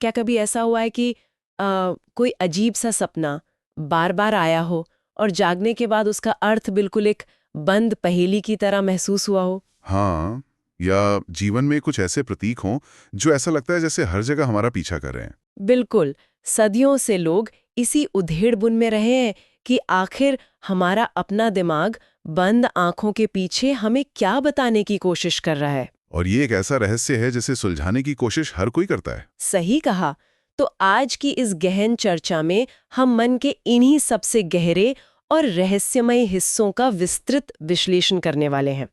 क्या कभी ऐसा हुआ है कि कोई अजीब सा सपना बार बार आया हो और जागने के बाद उसका अर्थ बिल्कुल एक बंद पहेली की तरह महसूस हुआ हो? हाँ, या जीवन में कुछ ऐसे प्रतीक हों जो ऐसा लगता है जैसे हर जगह हमारा पीछा कर रहे हैं। बिल्कुल। सदियों से लोग इसी उधेड़-बुन में रहे हैं कि आखिर हमारा अपना दिमाग बंद आंखों के पीछे हमें क्या बताने की कोशिश कर रहा है। और ये एक ऐसा रहस्य है जिसे सुलझाने की कोशिश हर कोई करता है। सही कहा। तो आज की इस गहन चर्चा में हम मन के इन्हीं सबसे गहरे और रहस्यमय हिस्सों का विस्तृत विश्लेषण करने वाले हैं।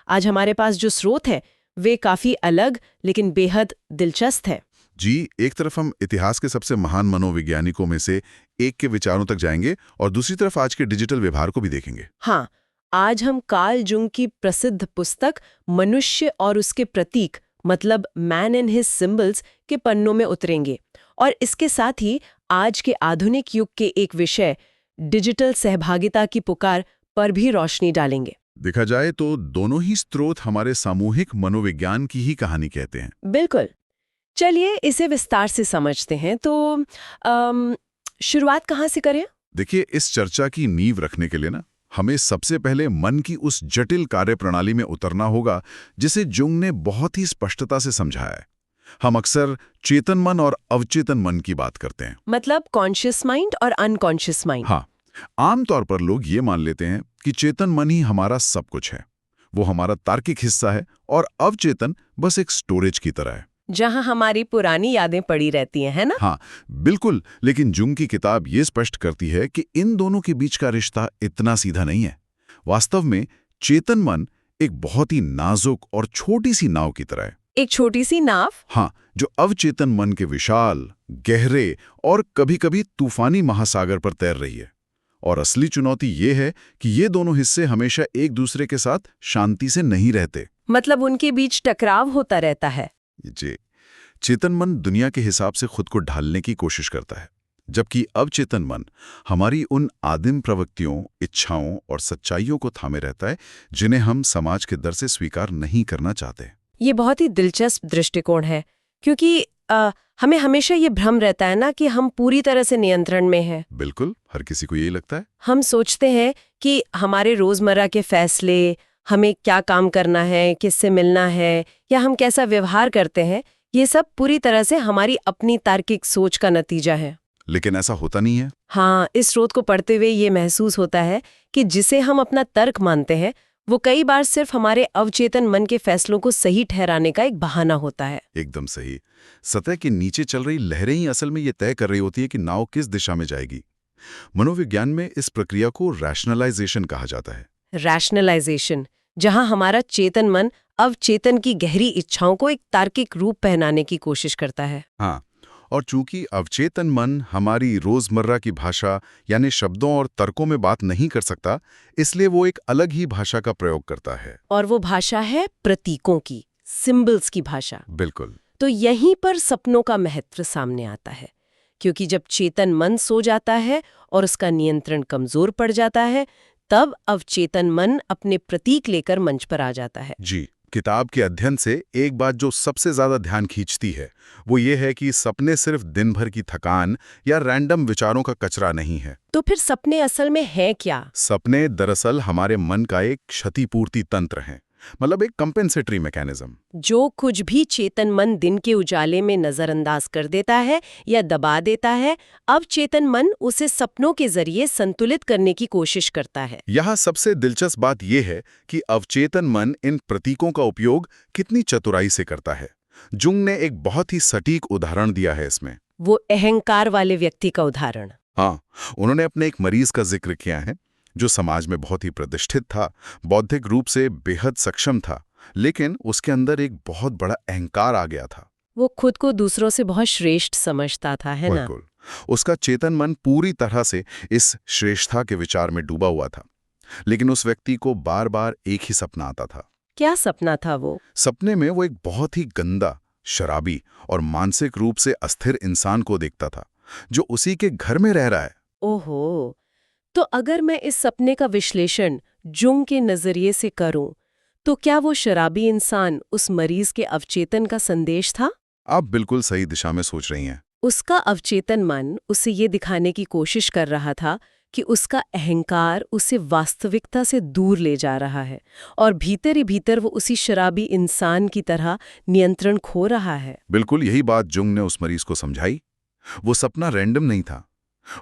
आज हमारे पास जो स्रोत है वे काफी अलग लेकिन बेहद दिलचस्प है। जी, एक तरफ हम इतिहास के सबसे महान मनोवैज्ञानिकों में से एक के विचारों तक जाएंगे और दूसरी तरफ आज के डिजिटल व्यवहार को भी देखेंगे। हाँ, आज हम कार्ल जुंग की प्रसिद्ध पुस्तक मनुष्य और उसके प्रतीक मतलब मैन एंड हिज सिंबल्स के पन्नों में उतरेंगे और इसके साथ ही आज के आधुनिक युग के एक विषय डिजिटल सहभागिता की पुकार पर भी रोशनी डालेंगे। देखा जाए तो दोनों ही स्रोत हमारे सामूहिक मनोविज्ञान की ही कहानी कहते हैं। बिल्कुल। चलिए इसे विस्तार से समझते हैं। तो शुरुआत कहाँ से करें? देखिए, इस चर्चा की नींव रखने के लिए ना हमें सबसे पहले मन की उस जटिल कार्यप्रणाली में उतरना होगा जिसे जुंग ने बहुत ही स्पष्टता से समझाया है। हम अक्सर चेतन मन और अवचेतन मन की बात करते हैं। मतलब कॉन्शियस माइंड और अनकॉन्शियस माइंड। हाँ, आमतौर पर लोग ये मान लेते हैं कि चेतन मन ही हमारा सब कुछ है, वो हमारा तार्किक हिस्सा है, और अवचेतन बस एक स्टोरेज की तरह है जहां हमारी पुरानी यादें पड़ी रहती हैं, है ना? हाँ, बिल्कुल। लेकिन जुंग की किताब ये स्पष्ट करती है कि इन दोनों के बीच का रिश्ता इतना सीधा नहीं है। वास्तव में चेतन मन एक बहुत ही नाजुक और छोटी सी नाव की तरह है। एक छोटी सी नाव? हाँ, जो अवचेतन मन के विशाल, गहरे और कभी-कभी तूफानी महासागर पर तैर रही है। और असली चुनौती ये है कि ये दोनों हिस्से हमेशा एक दूसरे के साथ शांति से नहीं रहते। मतलब उनके बीच टकराव होता रहता है। जी, चेतन मन दुनिया के हिसाब से खुद को ढालने की कोशिश करता है, जबकि अवचेतन मन हमारी उन आदिम प्रवृत्तियों, इच्छाओं और सच्चाइयों को थामे रहता है जिन्हें हम समाज के डर से स्वीकार नहीं करना चाहते। ये बहुत ही दिलचस्प दृष्टिकोण है क्योंकि हमें हमेशा ये भ्रम रहता है ना कि हम पूरी तरह से नियंत्रण में हैं। बिल्कुल, हर किसी को यही लगता है। हम सोचते हैं कि हमारे रोजमर्रा के फैसले, हमें क्या काम करना है, किससे मिलना है या हम कैसा व्यवहार करते हैं, ये सब पूरी तरह से हमारी अपनी तार्किक सोच का नतीजा है। लेकिन ऐसा होता नहीं है। हाँ, इस स्रोत को पढ़ते हुए ये महसूस होता है कि जिसे हम अपना तर्क मानते हैं वो कई बार सिर्फ हमारे अवचेतन मन के फैसलों को सही ठहराने का एक बहाना होता है। एकदम सही। सतह के नीचे चल रही लहरें ही असल में ये तय कर रही होती है कि नाव किस दिशा में जाएगी। मनोविज्ञान में इस प्रक्रिया को रैशनलाइजेशन कहा जाता है। रैशनलाइजेशन, जहां हमारा चेतन मन अवचेतन की गहरी इच्छाओं को एक तार्किक रूप पहनाने की कोशिश करता है। हाँ, और चूंकि अवचेतन मन हमारी रोजमर्रा की भाषा यानी शब्दों और तर्कों में बात नहीं कर सकता, इसलिए वो एक अलग ही भाषा का प्रयोग करता है। और वो भाषा है प्रतीकों की, सिंबल्स की भाषा। बिल्कुल। तो यहीं पर सपनों का महत्व सामने आता है, क्योंकि जब चेतन मन सो जाता है और उसका नियंत्रण कमजोर पड़ जाता है, तब अवचेतन मन अपने प्रतीक लेकर मंच पर आ जाता है। जी, किताब के अध्ययन से एक बात जो सबसे ज्यादा ध्यान खींचती है वो ये है कि सपने सिर्फ दिन भर की थकान या रैंडम विचारों का कचरा नहीं है। तो फिर सपने असल में है क्या? सपने दरअसल हमारे मन का एक क्षतिपूर्ति तंत्र है, मतलब एक कंपेंसेटरी मैकेनिज्म। जो कुछ भी चेतन मन दिन के उजाले में नजरअंदाज कर देता है या दबा देता है, अब चेतन मन उसे सपनों के जरिए संतुलित करने की कोशिश करता है। यहाँ सबसे दिलचस्प बात यह है कि अवचेतन मन इन प्रतीकों का उपयोग कितनी चतुराई से करता है। जुंग ने एक बहुत ही सटीक उदाहरण दिया है इसमें। वो अहंकार वाले व्यक्ति का उदाहरण। हाँ, उन्होंने अपने एक मरीज का जिक्र किया है जो समाज में बहुत ही प्रतिष्ठित था, बौद्धिक रूप से बेहद सक्षम था, लेकिन उसके अंदर एक बहुत बड़ा अहंकार आ गया था। वो खुद को दूसरों से बहुत श्रेष्ठ समझता था, है ना? बिल्कुल। उसका चेतन मन पूरी तरह से इस श्रेष्ठता के विचार में डूबा हुआ था, लेकिन उस व्यक्ति को बार बार एक ही सपना आता था। क्या सपना था वो? सपने में वो एक बहुत ही गंदा, शराबी और मानसिक रूप से अस्थिर इंसान को देखता था जो उसी के घर में रह रहा है। ओहो, तो अगर मैं इस सपने का विश्लेषण जुंग के नजरिए से करूं, तो क्या वो शराबी इंसान उस मरीज के अवचेतन का संदेश था? आप बिल्कुल सही दिशा में सोच रही हैं। उसका अवचेतन मन उसे ये दिखाने की कोशिश कर रहा था कि उसका अहंकार उसे वास्तविकता से दूर ले जा रहा है और भीतर ही भीतर वो उसी शराबी इंसान की तरह नियंत्रण खो रहा है। बिल्कुल यही बात जुंग ने उस मरीज को समझाई। वो सपना रैंडम नहीं था,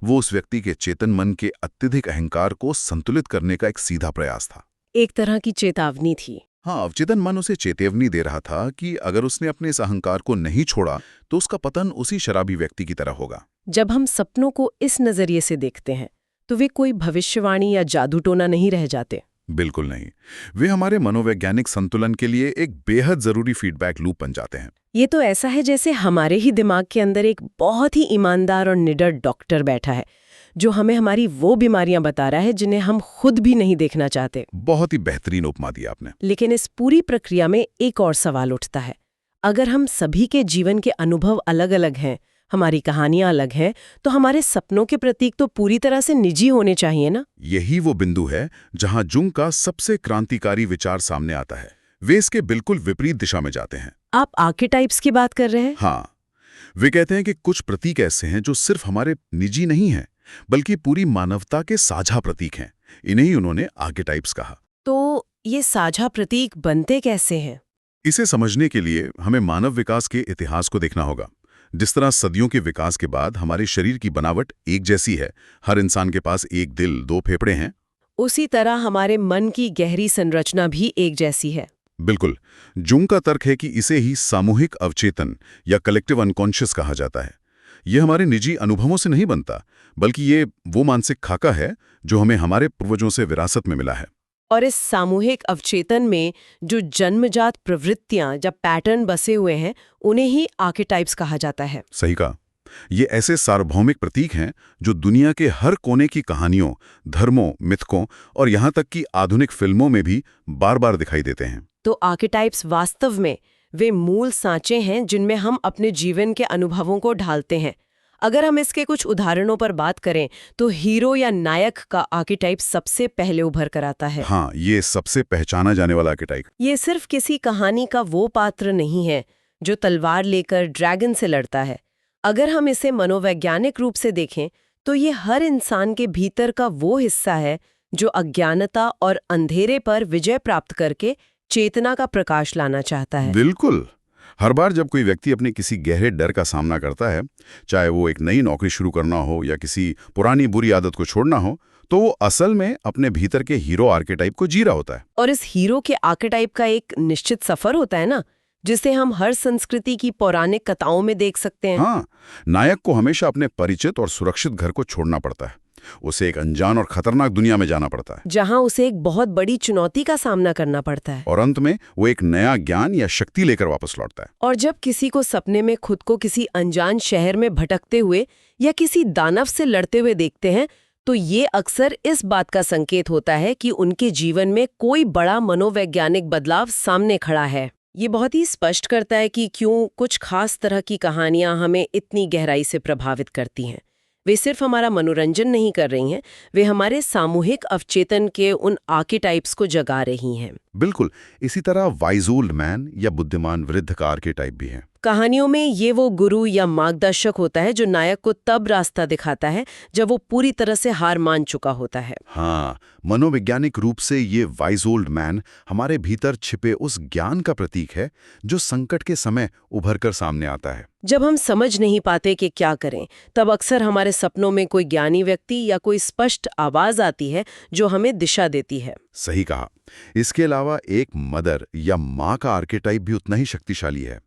वो उस व्यक्ति के चेतन मन के अत्यधिक अहंकार को संतुलित करने का एक सीधा प्रयास था। एक तरह की चेतावनी थी। हाँ, अवचेतन मन उसे चेतावनी दे रहा था कि अगर उसने अपने इस अहंकार को नहीं छोड़ा तो उसका पतन उसी शराबी व्यक्ति की तरह होगा। जब हम सपनों को इस नजरिए से देखते हैं तो वे कोई भविष्यवाणी या जादू टोना नहीं रह जाते। बिल्कुल नहीं, वे हमारे मनोवैज्ञानिक संतुलन के लिए एक बेहद जरूरी फीडबैक लूप बन जाते हैं। ये तो ऐसा है जैसे हमारे ही दिमाग के अंदर एक बहुत ही ईमानदार और निडर डॉक्टर बैठा है जो हमें हमारी वो बीमारियां बता रहा है जिन्हें हम खुद भी नहीं देखना चाहते। बहुत ही बेहतरीन उपमा दी आपने। लेकिन इस पूरी प्रक्रिया में एक और सवाल उठता है। अगर हम सभी के जीवन के अनुभव अलग-अलग हैं, हमारी कहानियां अलग हैं, तो हमारे सपनों के प्रतीक तो पूरी तरह से निजी होने चाहिए ना? यही वो बिंदु है जहां जुंग का सबसे क्रांतिकारी विचार सामने आता है। वे इसके बिल्कुल विपरीत दिशा में जाते हैं। आप आर्केटाइप्स की बात कर रहे हैं? हाँ, वे कहते हैं कि कुछ प्रतीक ऐसे हैं जो सिर्फ हमारे निजी नहीं हैं, बल्कि पूरी मानवता के साझा प्रतीक हैं। इन्हें ही उन्होंने आर्केटाइप्स कहा। तो ये साझा प्रतीक बनते कैसे हैं? इसे समझने के लिए हमें मानव विकास के इतिहास को देखना होगा। जिस तरह सदियों के विकास के बाद हमारे शरीर की बनावट एक जैसी है, हर इंसान के पास एक दिल, दो फेफड़े हैं, उसी तरह हमारे मन की गहरी संरचना भी एक जैसी है। बिल्कुल। जुंग का तर्क है कि इसे ही सामूहिक अवचेतन या कलेक्टिव अनकॉन्शियस कहा जाता है। यह हमारे निजी अनुभवों से नहीं बनता, बल्कि ये वो मानसिक खाका है जो हमें हमारे पूर्वजों से विरासत में मिला है। और इस सामूहिक अवचेतन में जो जन्मजात प्रवृत्तियां या पैटर्न बसे हुए हैं, उन्हें ही आर्केटाइप्स कहा जाता है। सही कहा। ये ऐसे सार्वभौमिक प्रतीक हैं जो दुनिया के हर कोने की कहानियों, धर्मों, मिथकों और यहाँ तक कि आधुनिक फिल्मों में भी बार-बार दिखाई देते हैं। तो आर्केटाइप्स वास्तव में वे मूल सांचे हैं जिनमें हम अपने जीवन के अनुभवों को ढालते हैं। अगर हम इसके कुछ उदाहरणों पर बात करें तो हीरो या नायक का आर्केटाइप सबसे पहले उभर कर आता है। हाँ, ये सबसे पहचाना जाने वाला आर्केटाइप। ये सिर्फ किसी कहानी का वो पात्र नहीं है जो तलवार लेकर ड्रैगन से लड़ता है। अगर हम इसे मनोवैज्ञानिक रूप से देखें तो ये हर इंसान के भीतर का वो हिस्सा है जो अज्ञानता और अंधेरे पर विजय प्राप्त करके चेतना का प्रकाश लाना चाहता है। बिल्कुल। हर बार जब कोई व्यक्ति अपने किसी गहरे डर का सामना करता है, चाहे वो एक नई नौकरी शुरू करना हो या किसी पुरानी बुरी आदत को छोड़ना हो, तो वो असल में अपने भीतर के हीरो आर्केटाइप को जी रहा होता है। और इस हीरो के आर्केटाइप का एक निश्चित सफर होता है ना, जिसे हम हर संस्कृति की पौराणिक कथाओं में देख सकते हैं। हाँ, नायक को हमेशा अपने परिचित और सुरक्षित घर को छोड़ना पड़ता है। उसे एक अनजान और खतरनाक दुनिया में जाना पड़ता है, जहां उसे एक बहुत बड़ी चुनौती का सामना करना पड़ता है। और अंत में वो एक नया ज्ञान या शक्ति लेकर वापस लौटता है। और जब किसी को सपने में खुद को किसी अनजान शहर में भटकते हुए या किसी दानव से लड़ते हुए देखते हैं, तो ये अक्सर इस बात का संकेत होता है कि उनके जीवन में कोई बड़ा मनोवैज्ञानिक बदलाव सामने खड़ा है। ये बहुत ही स्पष्ट करता है कि क्यों कुछ खास तरह की कहानियां हमें इतनी गहराई से प्रभावित करती हैं। वे सिर्फ हमारा मनोरंजन नहीं कर रही हैं, वे हमारे सामूहिक अवचेतन के उन आर्केटाइप्स को जगा रही हैं। बिल्कुल। इसी तरह वाइज ओल्ड मैन या बुद्धिमान वृद्ध का आर्केटाइप भी है। कहानियों में ये वो गुरु या मार्गदर्शक होता है जो नायक को तब रास्ता दिखाता है जब वो पूरी तरह से हार मान चुका होता है। हाँ, मनोवैज्ञानिक रूप से ये वाइज ओल्ड मैन हमारे भीतर छिपे उस ज्ञान का प्रतीक है जो संकट के समय उभर कर सामने आता है। जब हम समझ नहीं पाते कि क्या करें, तब अक्सर हमारे सपनों में कोई ज्ञानी व्यक्ति या कोई स्पष्ट आवाज आती है जो हमें दिशा देती है। सही कहा। इसके अलावा एक मदर या माँ का आर्केटाइप भी उतना ही शक्तिशाली है।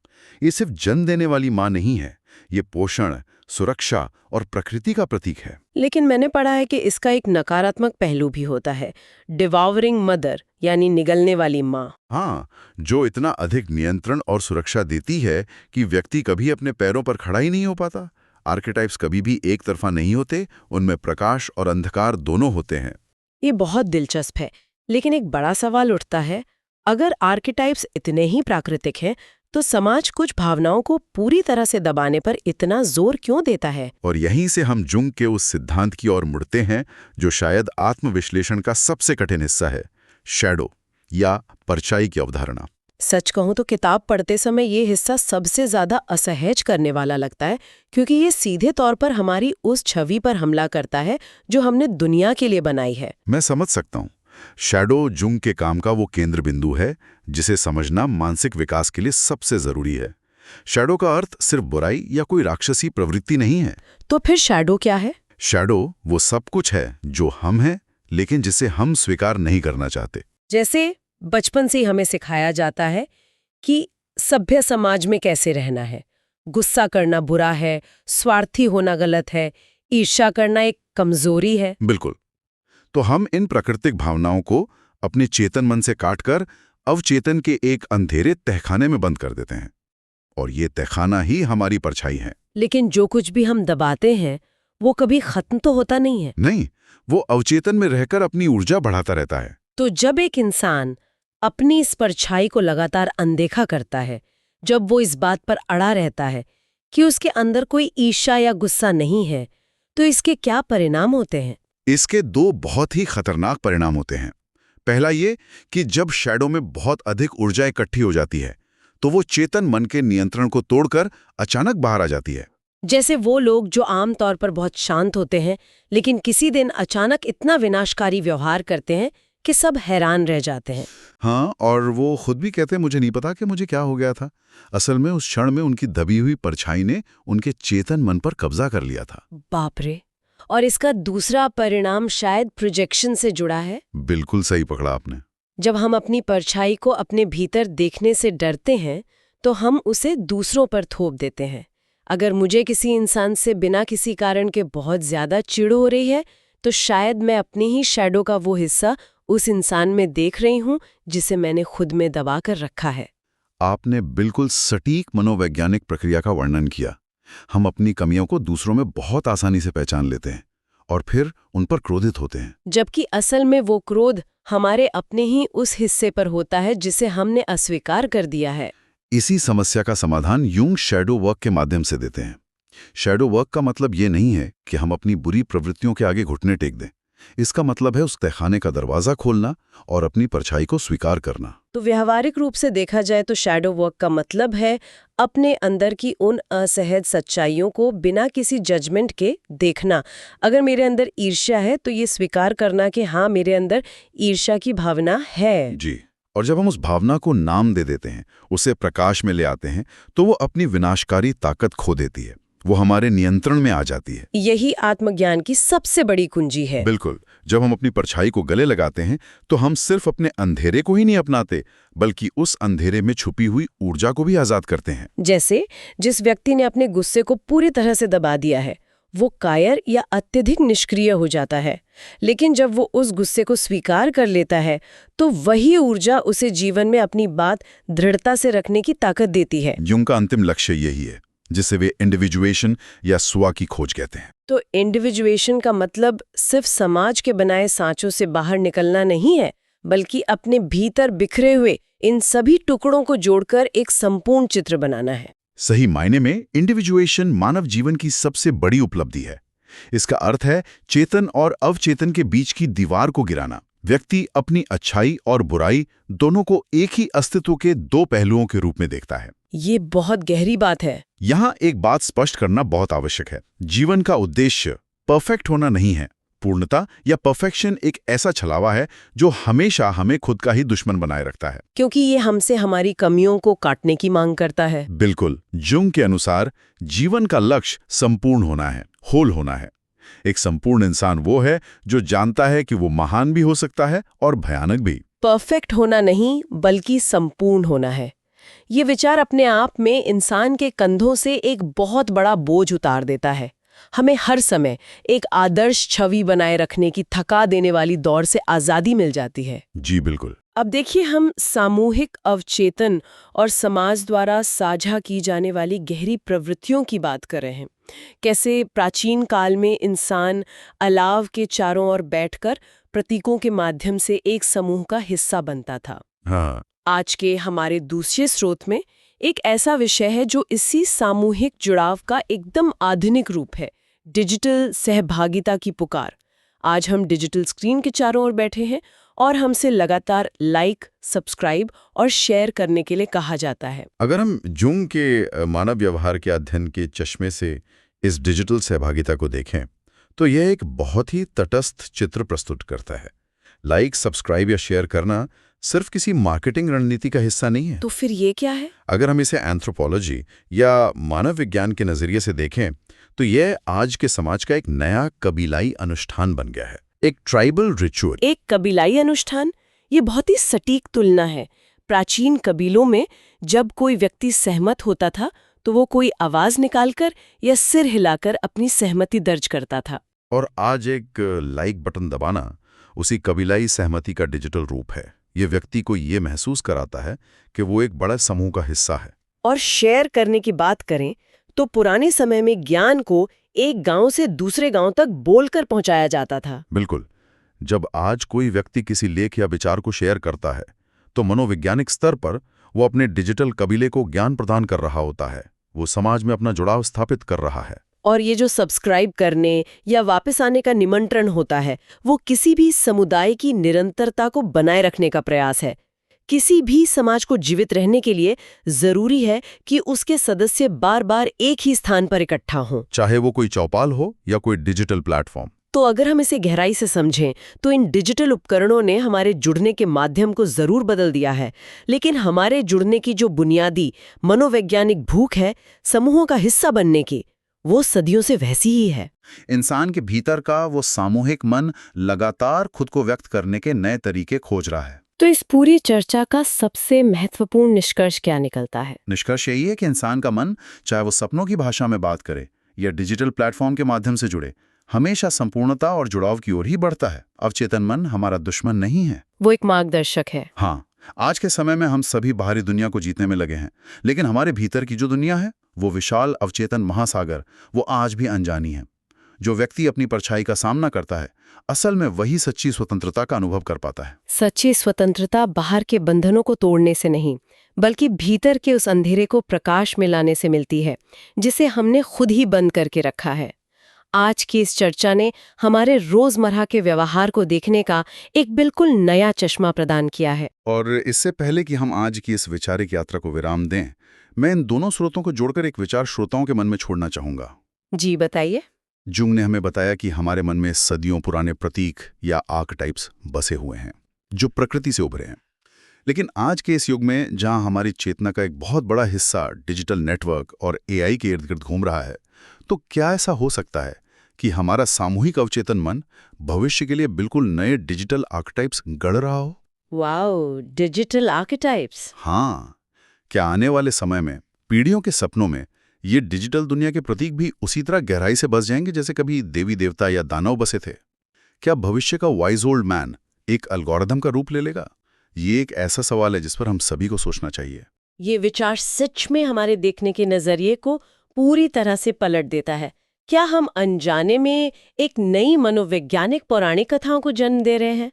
ये सिर्फ जन्म देने वाली माँ नहीं है, ये पोषण, सुरक्षा और प्रकृति का प्रतीक है। लेकिन मैंने पढ़ा है कि इसका एक नकारात्मक पहलू भी होता है, डिवॉवरिंग मदर यानी निगलने वाली माँ। हाँ, जो इतना अधिक नियंत्रण और सुरक्षा देती है कि व्यक्ति कभी अपने पैरों पर खड़ा ही नहीं हो पाता। आर्केटाइप्स कभी भी एक तरफा नहीं होते, उनमें प्रकाश और अंधकार दोनों होते हैं। ये बहुत दिलचस्प है, लेकिन एक बड़ा सवाल उठता है, अगर आर्केटाइप्स इतने ही प्राकृतिक हैं, तो समाज कुछ भावनाओं को पूरी तरह से दबाने पर इतना जोर क्यों देता है? और यहीं से हम जुंग के उस सिद्धांत की ओर मुड़ते हैं जो शायद आत्मविश्लेषण का सबसे कठिन हिस्सा है, शैडो या परछाई की अवधारणा। सच कहूं तो किताब पढ़ते समय ये हिस्सा सबसे ज्यादा असहज करने वाला लगता है, क्योंकि ये सीधे तौर पर हमारी उस छवि पर हमला करता है जो हमने दुनिया के लिए बनाई है। मैं समझ सकता हूँ। शैडो जुंग के काम का वो केंद्र बिंदु है जिसे समझना मानसिक विकास के लिए सबसे जरूरी है। शैडो का अर्थ सिर्फ बुराई या कोई राक्षसी प्रवृत्ति नहीं है। तो फिर शैडो क्या है? शैडो वो सब कुछ है जो हम हैं, लेकिन जिसे हम स्वीकार नहीं करना चाहते। जैसे बचपन से ही हमें सिखाया जाता है कि सभ्य समाज में कैसे रहना है। गुस्सा करना बुरा है, स्वार्थी होना गलत है, ईर्ष्या करना एक कमजोरी है। बिल्कुल। तो हम इन प्राकृतिक भावनाओं को अपने चेतन मन से काटकर अवचेतन के एक अंधेरे तहखाने में बंद कर देते हैं, और ये तहखाना ही हमारी परछाई है। लेकिन जो कुछ भी हम दबाते हैं वो कभी खत्म तो होता नहीं है। नहीं, वो अवचेतन में रहकर अपनी ऊर्जा बढ़ाता रहता है। तो जब एक इंसान अपनी इस परछाई को लगातार अनदेखा करता है, जब वो इस बात पर अड़ा रहता है कि उसके अंदर कोई ईर्ष्या या गुस्सा नहीं है, तो इसके क्या परिणाम होते हैं? इसके दो बहुत ही खतरनाक परिणाम होते हैं। पहला ये कि जब शैडो में बहुत अधिक ऊर्जा इकट्ठी हो जाती है तो वो चेतन मन के नियंत्रण को तोड़कर अचानक बाहर आ जाती है। जैसे वो लोग जो आमतौर पर बहुत शांत होते हैं, लेकिन किसी दिन अचानक इतना विनाशकारी व्यवहार करते हैं कि सब हैरान रह जाते हैं। हाँ, और वो खुद भी कहते हैं मुझे नहीं पता कि मुझे क्या हो गया था। असल में उस क्षण में उनकी दबी हुई परछाई ने उनके चेतन मन पर कब्जा कर लिया था। बाप रे! और इसका दूसरा परिणाम शायद प्रोजेक्शन से जुड़ा है। बिल्कुल सही पकड़ा आपने। जब हम अपनी परछाई को अपने भीतर देखने से डरते हैं तो हम उसे दूसरों पर थोप देते हैं। अगर मुझे किसी इंसान से बिना किसी कारण के बहुत ज्यादा चिढ़ हो रही है तो शायद मैं अपनी ही शैडो का वो हिस्सा उस इंसान में देख रही हूँ जिसे मैंने खुद में दबा कर रखा है। आपने बिल्कुल सटीक मनोवैज्ञानिक प्रक्रिया का वर्णन किया। हम अपनी कमियों को दूसरों में बहुत आसानी से पहचान लेते हैं और फिर उन पर क्रोधित होते हैं, जबकि असल में वो क्रोध हमारे अपने ही उस हिस्से पर होता है जिसे हमने अस्वीकार कर दिया है। इसी समस्या का समाधान यूंग शैडो वर्क के माध्यम से देते हैं। शैडो वर्क का मतलब ये नहीं है कि हम अपनी बुरी प्रवृत्तियों के आगे घुटने टेक दें। इसका मतलब है उस तहखाने का दरवाजा खोलना और अपनी परछाई को स्वीकार करना। तो व्यावहारिक रूप से देखा जाए तो शैडो वर्क का मतलब है अपने अंदर की उन असहज सच्चाइयों को बिना किसी जजमेंट के देखना। अगर मेरे अंदर ईर्ष्या है तो ये स्वीकार करना कि हाँ, मेरे अंदर ईर्ष्या की भावना है। जी, और जब हम उस भावना को नाम दे देते हैं, उसे प्रकाश में ले आते हैं, तो वो अपनी विनाशकारी ताकत खो देती है। वो हमारे नियंत्रण में आ जाती है। यही आत्मज्ञान की सबसे बड़ी कुंजी है। बिल्कुल। जब हम अपनी परछाई को गले लगाते हैं तो हम सिर्फ अपने अंधेरे को ही नहीं अपनाते, बल्कि उस अंधेरे में छुपी हुई ऊर्जा को भी आजाद करते हैं। जैसे जिस व्यक्ति ने अपने गुस्से को पूरी तरह से दबा दिया है वो कायर या अत्यधिक निष्क्रिय हो जाता है, लेकिन जब वो उस गुस्से को स्वीकार कर लेता है तो वही ऊर्जा उसे जीवन में अपनी बात दृढ़ता से रखने की ताकत देती है। यूंग का अंतिम लक्ष्य यही है, जिसे वे इंडिविजुएशन या स्व की खोज कहते हैं। तो इंडिविजुएशन का मतलब सिर्फ समाज के बनाए सांचों से बाहर निकलना नहीं है, बल्कि अपने भीतर बिखरे हुए इन सभी टुकड़ों को जोड़कर एक संपूर्ण चित्र बनाना है। सही मायने में इंडिविजुएशन मानव जीवन की सबसे बड़ी उपलब्धि है। इसका अर्थ है चेतन और अवचेतन के बीच की दीवार को गिराना। व्यक्ति अपनी अच्छाई और बुराई दोनों को एक ही अस्तित्व के दो पहलुओं के रूप में देखता है। ये बहुत गहरी बात है। यहाँ एक बात स्पष्ट करना बहुत आवश्यक है। जीवन का उद्देश्य परफेक्ट होना नहीं है। पूर्णता या परफेक्शन एक ऐसा छलावा है जो हमेशा हमें खुद का ही दुश्मन बनाए रखता है, क्योंकि ये हमसे हमारी कमियों को काटने की मांग करता है। बिल्कुल। जुंग के अनुसार जीवन का लक्ष्य संपूर्ण होना है, होल होना है। एक संपूर्ण इंसान वो है जो जानता है कि वो महान भी हो सकता है और भयानक भी। परफेक्ट होना नहीं, बल्कि संपूर्ण होना है। ये विचार अपने आप में इंसान के कंधों से एक बहुत बड़ा बोझ उतार देता है। हमें हर समय एक आदर्श छवि बनाए रखने की थका देने वाली दौड़ से आज़ादी मिल जाती है। जी बिल्कुल। अब देखिए, हम सामूहिक अवचेतन और समाज द्वारा साझा की जाने वाली गहरी प्रवृत्तियों की बात कर रहे हैं। कैसे प्राचीन काल में इंसान अलाव के चारों ओर बैठकर प्रतीकों के माध्यम से एक समूह का हिस्सा बनता था। हाँ। आज के हमारे दूसरे स्रोत में एक ऐसा विषय है जो इसी सामूहिक जुड़ाव का एकदम आधुनिक रूप है, डिजिटल सहभागिता की पुकार। आज हम डिजिटल स्क्रीन के चारों ओर बैठे हैं और हमसे लगातार लाइक, सब्सक्राइब और शेयर करने के लिए कहा जाता है। अगर हम जुंग के मानव व्यवहार के अध्ययन के चश्मे से इस डिजिटल सहभागिता को देखें तो यह एक बहुत ही तटस्थ चित्र प्रस्तुत करता है। लाइक, सब्सक्राइब या शेयर करना सिर्फ किसी मार्केटिंग रणनीति का हिस्सा नहीं है। तो फिर ये क्या है? अगर हम इसे एंथ्रोपोलॉजी या मानव विज्ञान के नजरिए से देखें तो यह आज के समाज का एक नया कबीलाई अनुष्ठान बन गया है, एक ट्राइबल रिचुअल। एक कबीलाई अनुष्ठान? ये बहुत ही सटीक तुलना है। प्राचीन कबीलों में जब कोई व्यक्ति सहमत होता था तो वो कोई आवाज निकालकर या सिर हिलाकर अपनी सहमति दर्ज करता था। और आज एक लाइक बटन दबाना उसी कबीलाई सहमति का डिजिटल रूप है। ये व्यक्ति को ये महसूस कराता है कि वो एक बड़ा समूह का हिस्सा है। और शेयर करने की बात करें तो पुराने समय में ज्ञान को एक गांव से दूसरे गांव तक बोलकर पहुंचाया जाता था। बिल्कुल। जब आज कोई व्यक्ति किसी लेख या विचार को शेयर करता है तो मनोवैज्ञानिक स्तर पर वो अपने डिजिटल कबीले को ज्ञान प्रदान कर रहा होता है। वो समाज में अपना जुड़ाव स्थापित कर रहा है। और ये जो सब्सक्राइब करने या वापस आने का निमंत्रण होता है वो किसी भी समुदाय की निरंतरता को बनाए रखने का प्रयास है। किसी भी समाज को जीवित रहने के लिए जरूरी है कि उसके सदस्य बार बार एक ही स्थान पर इकट्ठा हों, चाहे वो कोई चौपाल हो या कोई डिजिटल प्लेटफॉर्म। तो अगर हम इसे गहराई से समझें तो इन डिजिटल उपकरणों ने हमारे जुड़ने के माध्यम को जरूर बदल दिया है, लेकिन हमारे जुड़ने की जो बुनियादी मनोवैज्ञानिक भूख है समूहों का हिस्सा बनने की, वो सदियों से वैसी ही है। इंसान के भीतर का वो सामूहिक मन लगातार खुद को व्यक्त करने के नए तरीके खोज रहा है। तो इस पूरी चर्चा का सबसे महत्वपूर्ण निष्कर्ष क्या निकलता है? निष्कर्ष यही है कि इंसान का मन, चाहे वो सपनों की भाषा में बात करे या डिजिटल प्लेटफॉर्म के माध्यम से जुड़े, हमेशा संपूर्णता और जुड़ाव की ओर ही बढ़ता है। अवचेतन मन हमारा दुश्मन नहीं है, वो एक मार्गदर्शक है। हाँ, आज के समय में हम सभी बाहरी दुनिया को जीतने में लगे हैं, लेकिन हमारे भीतर की जो दुनिया है, वो विशाल अवचेतन महासागर, वो आज भी अनजानी है। जो व्यक्ति अपनी परछाई का सामना करता है, असल में वही सच्ची स्वतंत्रता का अनुभव कर पाता है। सच्ची स्वतंत्रता बाहर के बंधनों को तोड़ने से नहीं, बल्कि भीतर के उस अंधेरे को प्रकाश में लाने से मिलती है, जिसे हमने खुद ही बंद करके रखा है। आज की इस चर्चा ने हमारे रोजमर्रा के व्यवहार को देखने का एक बिल्कुल नया चश्मा प्रदान किया है। और इससे पहले कि हम आज की इस वैचारिक यात्रा को विराम दें, मैं इन दोनों स्रोतों को जोड़कर एक विचार श्रोताओं के मन में छोड़ना चाहूंगा। जी बताइए। जुंग ने हमें बताया कि हमारे मन में सदियों पुराने प्रतीक या आर्कटाइप्स बसे हुए हैं, जो प्रकृति से उभरे हैं। लेकिन आज के इस युग में, जहां हमारी चेतना का एक बहुत बड़ा हिस्सा डिजिटल नेटवर्क और एआई के इर्द गिर्द घूम रहा है, तो क्या ऐसा हो सकता है कि हमारा सामूहिक अवचेतन मन भविष्य के लिए बिल्कुल नए डिजिटल आर्कटाइप्स गढ़ रहा हो? Wow, digital archetypes. हाँ, क्या आने वाले समय में पीढ़ियों के सपनों में ये डिजिटल दुनिया के प्रतीक भी उसी तरह गहराई से बस जाएंगे जैसे कभी देवी देवता या दानव बसे थे? क्या भविष्य का वाइज ओल्ड मैन एक एल्गोरिथम का रूप ले लेगा? ये एक ऐसा सवाल है जिस पर हम सभी को सोचना चाहिए। ये विचार सच में हमारे देखने के नजरिए को पूरी तरह से पलट देता है। क्या हम अनजाने में एक नई मनोवैज्ञानिक पौराणिक कथाओं को जन्म दे रहे हैं?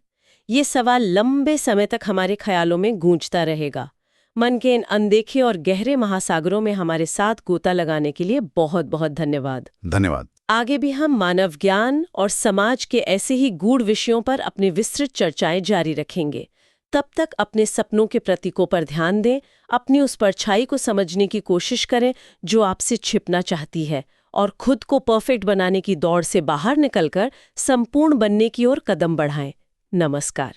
ये सवाल लंबे समय तक हमारे ख्यालों में गूंजता रहेगा। मन के इन अनदेखे और गहरे महासागरों में हमारे साथ गोता लगाने के लिए बहुत बहुत धन्यवाद। धन्यवाद। आगे भी हम मानव ज्ञान और समाज के ऐसे ही गूढ़ विषयों पर अपनी विस्तृत चर्चाएं जारी रखेंगे। तब तक अपने सपनों के प्रतीकों पर ध्यान दें, अपनी उस परछाई को समझने की कोशिश करें जो आपसे छिपना चाहती है, और खुद को परफेक्ट बनाने की दौड़ से बाहर निकलकर संपूर्ण बनने की ओर कदम बढ़ाएं। नमस्कार।